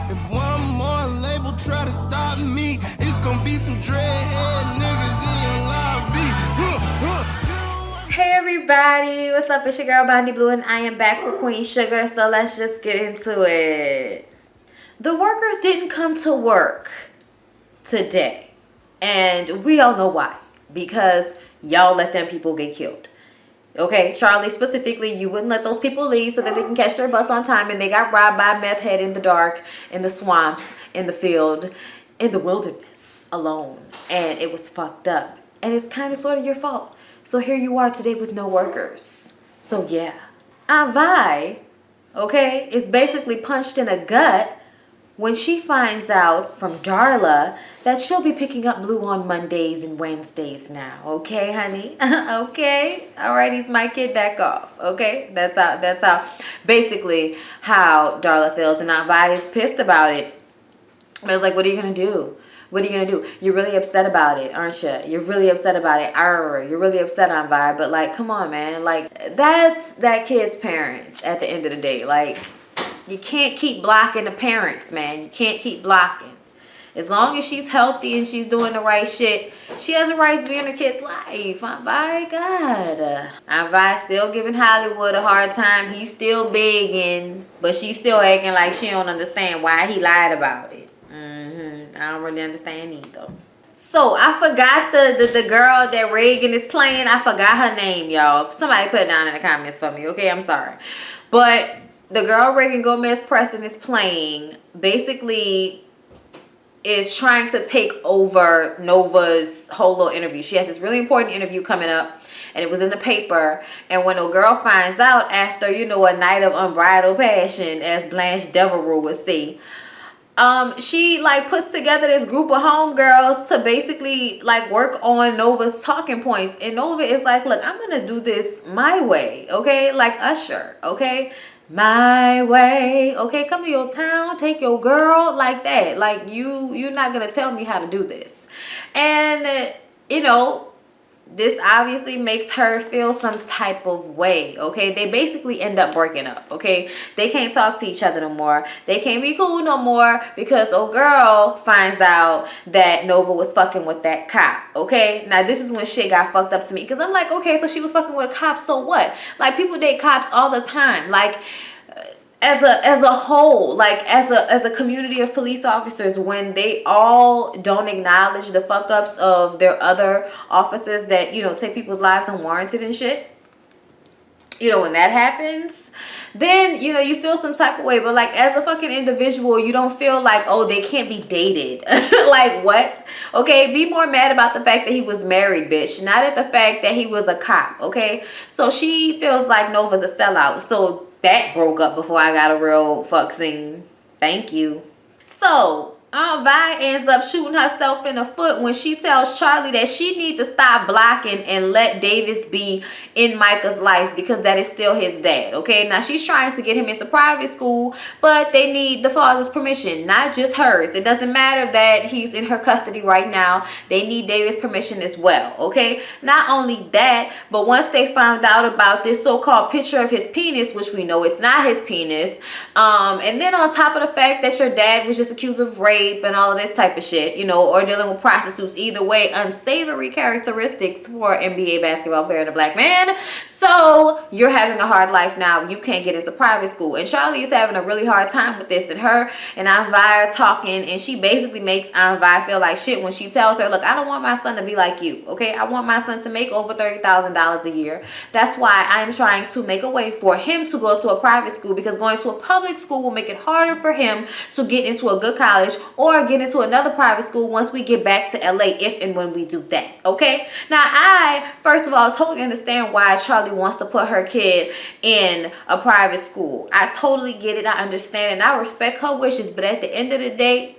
If one more label try to stop me, it's gonna be some dreadhead niggas in your lobby. Hey everybody, what's up? It's your girl Bondi Blue and I am back for Queen Sugar, so let's just get into it. The workers didn't come to work today, and we all know why. Because y'all let them people get killed. Okay, Charlie, specifically, you wouldn't let those people leave so that they can catch their bus on time, and they got robbed by a meth head in the dark, in the swamps, in the field, in the wilderness, alone. And it was fucked up. And it's kind of sort of your fault. So here you are today with no workers. So yeah. Avai, okay, is basically punched in a gut when she finds out from Darla that she'll be picking up Blue on Mondays and Wednesdays now. Okay, honey? Okay? Alrighty, my kid, back off. Okay? That's how basically how Darla feels. And Aunt Vi is pissed about it. I was like, what are you gonna do? What are you gonna do? You're really upset about it, aren't you? You're really upset about it. You're really upset on Vi. But like, come on, man. Like, that's that kid's parents at the end of the day. Like, you can't keep blocking the parents, man. You can't keep blocking. As long as she's healthy and she's doing the right shit, she has a right to be in her kid's life. By God. Aunt Vi still giving Hollywood a hard time. He's still begging, but she's still acting like she don't understand why he lied about it. I don't really understand either. So I forgot the girl that Reagan is playing. I forgot her name, y'all. Somebody put it down in the comments for me, okay? I'm sorry. But the girl Reagan Gomez Preston is playing basically is trying to take over Nova's whole little interview. She has this really important interview coming up, and it was in the paper. And when a girl finds out after, a night of unbridled passion, as Blanche Devereaux would say, she like puts together this group of homegirls to basically like work on Nova's talking points. And Nova is like, look, I'm gonna do this my way, okay? Like Usher, okay? My way, okay? Come to your town, take your girl, like that. Like you're not gonna tell me how to do this. And this obviously makes her feel some type of way, okay? They basically end up breaking up, okay? They can't talk to each other no more. They can't be cool no more because old girl finds out that Nova was fucking with that cop, okay? Now, this is when shit got fucked up to me because I'm like, okay, so she was fucking with a cop, so what? Like, people date cops all the time. Like, as a whole, like as a community of police officers, when they all don't acknowledge the fuck ups of their other officers that take people's lives unwarranted and shit, when that happens, then you feel some type of way. But like as a fucking individual, you don't feel like, oh, they can't be dated. Like what? Okay, be more mad about the fact that he was married, bitch, not at the fact that he was a cop. Okay, so she feels like Nova's a sellout, so that broke up before I got a real fuck scene. Thank you. So Aunt Vi ends up shooting herself in the foot when she tells Charlie that she needs to stop blocking and let Davis be in Micah's life because that is still his dad, okay? Now, she's trying to get him into private school, but they need the father's permission, not just hers. It doesn't matter that he's in her custody right now. They need Davis' permission as well, okay? Not only that, but once they found out about this so-called picture of his penis, which we know it's not his penis, and then on top of the fact that your dad was just accused of rape and all of this type of shit, or dealing with prostitutes. Either way, unsavory characteristics for an NBA basketball player and a black man. So you're having a hard life now. You can't get into private school. And Charlie is having a really hard time with this. And her and Aunt Vi are talking, and she basically makes Aunt Vi feel like shit when she tells her, look, I don't want my son to be like you, okay? I want my son to make over $30,000 a year. That's why I'm trying to make a way for him to go to a private school, because going to a public school will make it harder for him to get into a good college or get into another private school once we get back to LA, if and when we do that, okay? Now, I, first of all, totally understand why Charlie wants to put her kid in a private school. I totally get it. I understand, and I respect her wishes, but at the end of the day,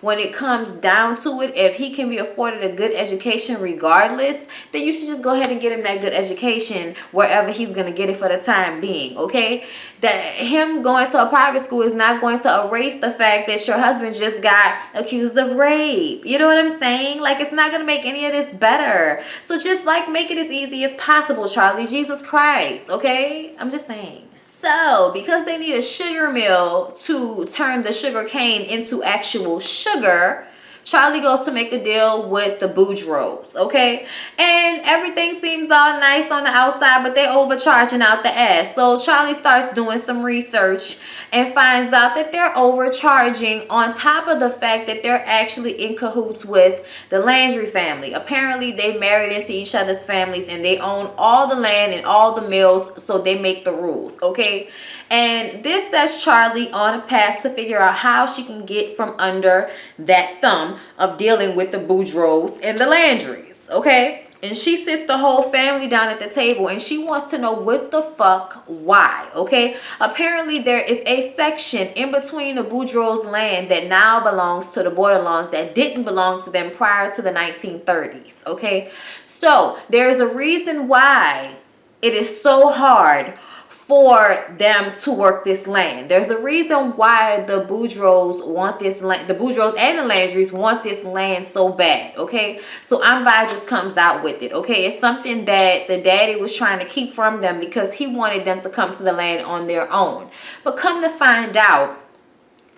when it comes down to it, if he can be afforded a good education regardless, then you should just go ahead and get him that good education wherever he's going to get it for the time being, okay? That him going to a private school is not going to erase the fact that your husband just got accused of rape. You know what I'm saying? Like, it's not going to make any of this better. So just like make it as easy as possible, Charlie. Jesus Christ, okay? I'm just saying. So, because they need a sugar mill to turn the sugar cane into actual sugar, Charlie goes to make a deal with the Boudreaux, okay? And everything seems all nice on the outside, but they overcharging out the ass. So Charlie starts doing some research and finds out that they're overcharging on top of the fact that they're actually in cahoots with the Landry family. Apparently, they married into each other's families and they own all the land and all the mills, so they make the rules, okay? And this sets Charlie on a path to figure out how she can get from under that thumb of dealing with the Boudreaux and the Landrys, okay? And she sits the whole family down at the table and she wants to know what the fuck, why, okay? Apparently there is a section in between the Boudreaux' land that now belongs to the Bordelons that didn't belong to them prior to the 1930s, okay? So there is a reason why it is so hard for them to work this land. There's a reason why the Boudreaux want this land. The Boudreaux and the Landrys want this land so bad, okay? So Envy just comes out with it, okay? It's something that the daddy was trying to keep from them because he wanted them to come to the land on their own. But come to find out,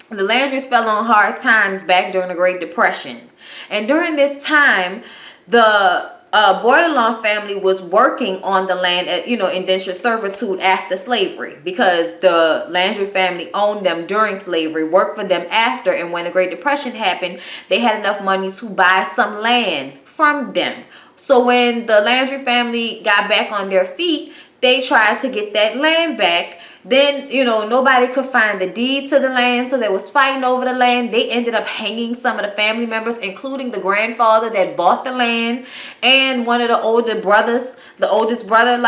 the Landrys fell on hard times back during the Great Depression. And during this time, the Bordelon family was working on the land at, indentured servitude after slavery, because the Landry family owned them during slavery, worked for them after, and when the Great Depression happened, they had enough money to buy some land from them. So when the Landry family got back on their feet, they tried to get that land back. Then, nobody could find the deed to the land, so they was fighting over the land. They ended up hanging some of the family members, including the grandfather that bought the land and one of the older brothers, the oldest brother.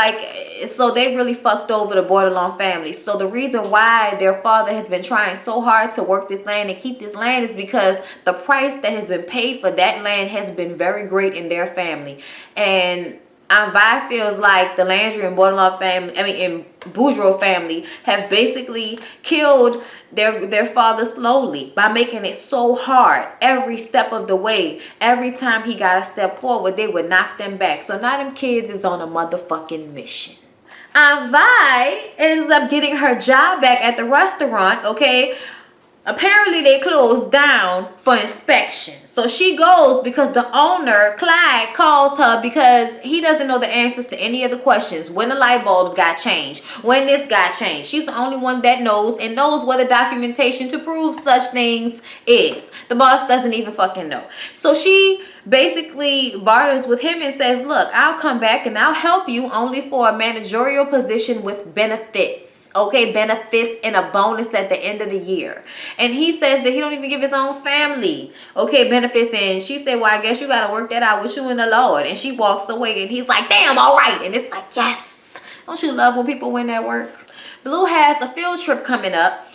So they really fucked over the Bordelon family. So the reason why their father has been trying so hard to work this land and keep this land is because the price that has been paid for that land has been very great in their family. And Vi feels like the Landry and Bordelon family, and Boudreaux family have basically killed their father slowly by making it so hard every step of the way. Every time he got a step forward, they would knock them back. So now them kids is on a motherfucking mission. Vi ends up getting her job back at the restaurant, okay? Apparently they closed down for inspection. So she goes because the owner, Clyde, calls her because he doesn't know the answers to any of the questions. When the light bulbs got changed, when this got changed. She's the only one that knows and knows what the documentation to prove such things is. The boss doesn't even fucking know. So she basically barters with him and says, look, I'll come back and I'll help you only for a managerial position with benefits. Okay, benefits and a bonus at the end of the year. And he says that he don't even give his own family, okay, benefits. And she said, well, I guess you got to work that out with you and the Lord. And she walks away and he's like, damn, all right. And it's like, yes. Don't you love when people win that work? Blue has a field trip coming up.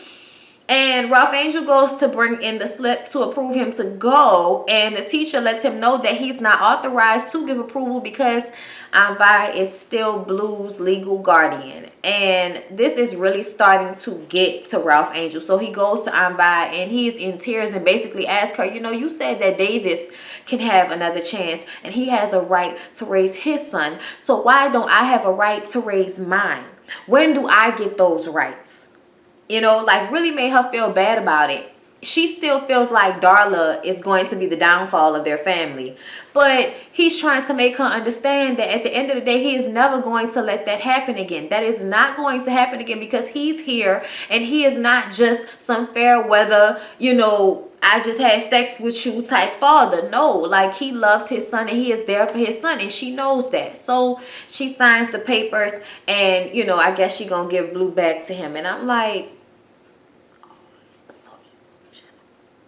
And Ralph Angel goes to bring in the slip to approve him to go. And the teacher lets him know that he's not authorized to give approval because Vi is still Blue's legal guardian. And this is really starting to get to Ralph Angel. So he goes to Vi and he's in tears and basically asks her, you said that Davis can have another chance and he has a right to raise his son. So why don't I have a right to raise mine? When do I get those rights? Really made her feel bad about it. She still feels like Darla is going to be the downfall of their family. But he's trying to make her understand that at the end of the day, he is never going to let that happen again. That is not going to happen again because he's here and he is not just some fair weather, I just had sex with you type father. No, he loves his son and he is there for his son and she knows that. So she signs the papers and, I guess she gonna give Blue back to him. And I'm like,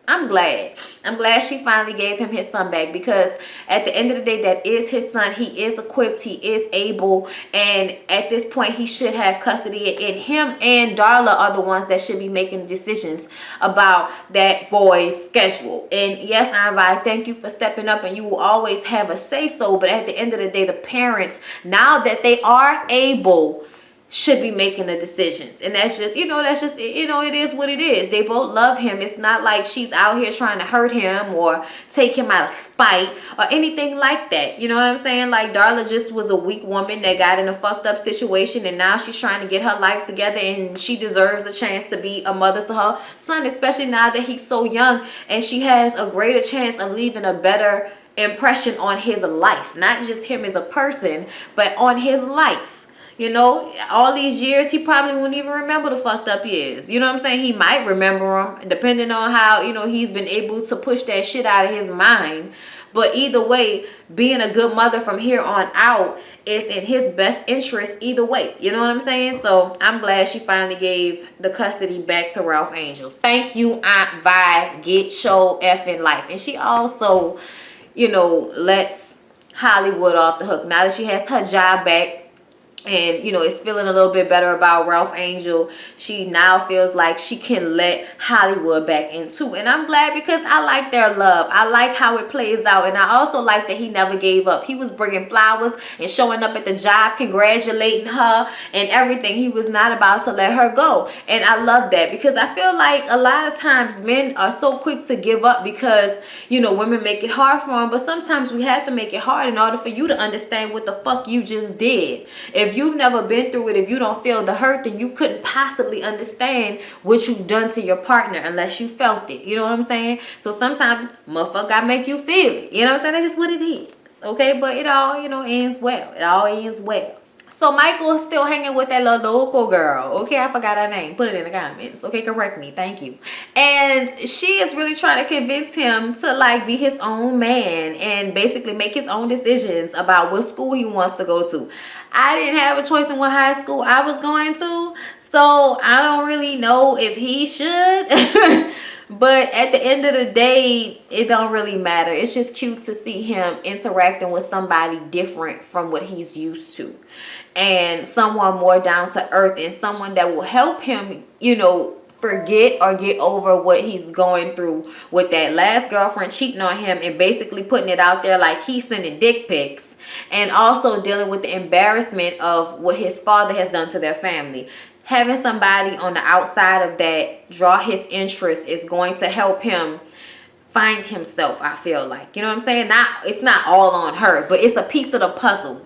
I'm glad she finally gave him his son back because at the end of the day, that is his son. He is equipped. He is able. And at this point, he should have custody. And him and Darla are the ones that should be making decisions about that boy's schedule. And yes, Envy, thank you for stepping up and you will always have a say-so. But at the end of the day, the parents, now that they are able should be making the decisions. And that's just, it is what it is. They both love him. It's not like she's out here trying to hurt him or take him out of spite or anything like that. You know what I'm saying? Like, Darla just was a weak woman that got in a fucked up situation, and now she's trying to get her life together, and she deserves a chance to be a mother to her son, especially now that he's so young, and she has a greater chance of leaving a better impression on his life. Not just him as a person, but on his life. You know, all these years, he probably won't even remember the fucked up years. You know what I'm saying? He might remember them, depending on how, he's been able to push that shit out of his mind. But either way, being a good mother from here on out is in his best interest either way. You know what I'm saying? So I'm glad she finally gave the custody back to Ralph Angel. Thank you, Aunt Vi. Get your effing life. And she also, lets Hollywood off the hook. Now that she has her job back, and is feeling a little bit better about Ralph Angel, she now feels like she can let Hollywood back in too. And I'm glad, because I like their love. I like how it plays out, and I also like that he never gave up. He was bringing flowers and showing up at the job, congratulating her and everything. He was not about to let her go, and I love that, because I feel like a lot of times men are so quick to give up because women make it hard for them. But sometimes we have to make it hard in order for you to understand what the fuck you just did. If you've never been through it, if you don't feel the hurt, then you couldn't possibly understand what you've done to your partner unless you felt it. You know what I'm saying? So sometimes motherfucker gotta make you feel it. You know what I'm saying? That's just what it is. Okay, but it all, ends well. It all ends well. So Michael is still hanging with that little local girl. Okay, I forgot her name. Put it in the comments. Okay, correct me. Thank you. And she is really trying to convince him to like be his own man and basically make his own decisions about what school he wants to go to. I didn't have a choice in what high school I was going to, so I don't really know if he should. But at the end of the day, it don't really matter. It's just cute to see him interacting with somebody different from what he's used to, and someone more down to earth, and someone that will help him, forget or get over what he's going through with that last girlfriend cheating on him and basically putting it out there like he's sending dick pics, and also dealing with the embarrassment of what his father has done to their family. Having somebody on the outside of that draw his interest is going to help him find himself, I feel like. You know what I'm saying? It's not all on her, but it's a piece of the puzzle.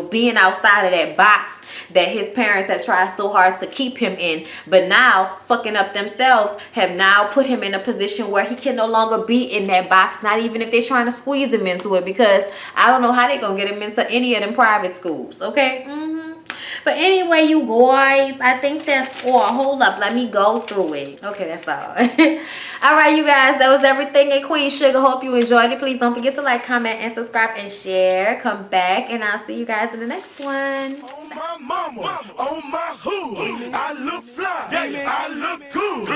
Being outside of that box that his parents have tried so hard to keep him in, but now fucking up themselves, have now put him in a position where he can no longer be in that box, not even if they're trying to squeeze him into it, because I don't know how they're gonna get him into any of them private schools. Okay? But anyway, you guys, I think that's all. Hold up, let me go through it. Okay, that's all. All right, you guys, that was everything at Queen Sugar. Hope you enjoyed it. Please don't forget to like, comment, and subscribe, and share. Come back, and I'll see you guys in the next one. On my mama, on my hood, I look fly, I look good.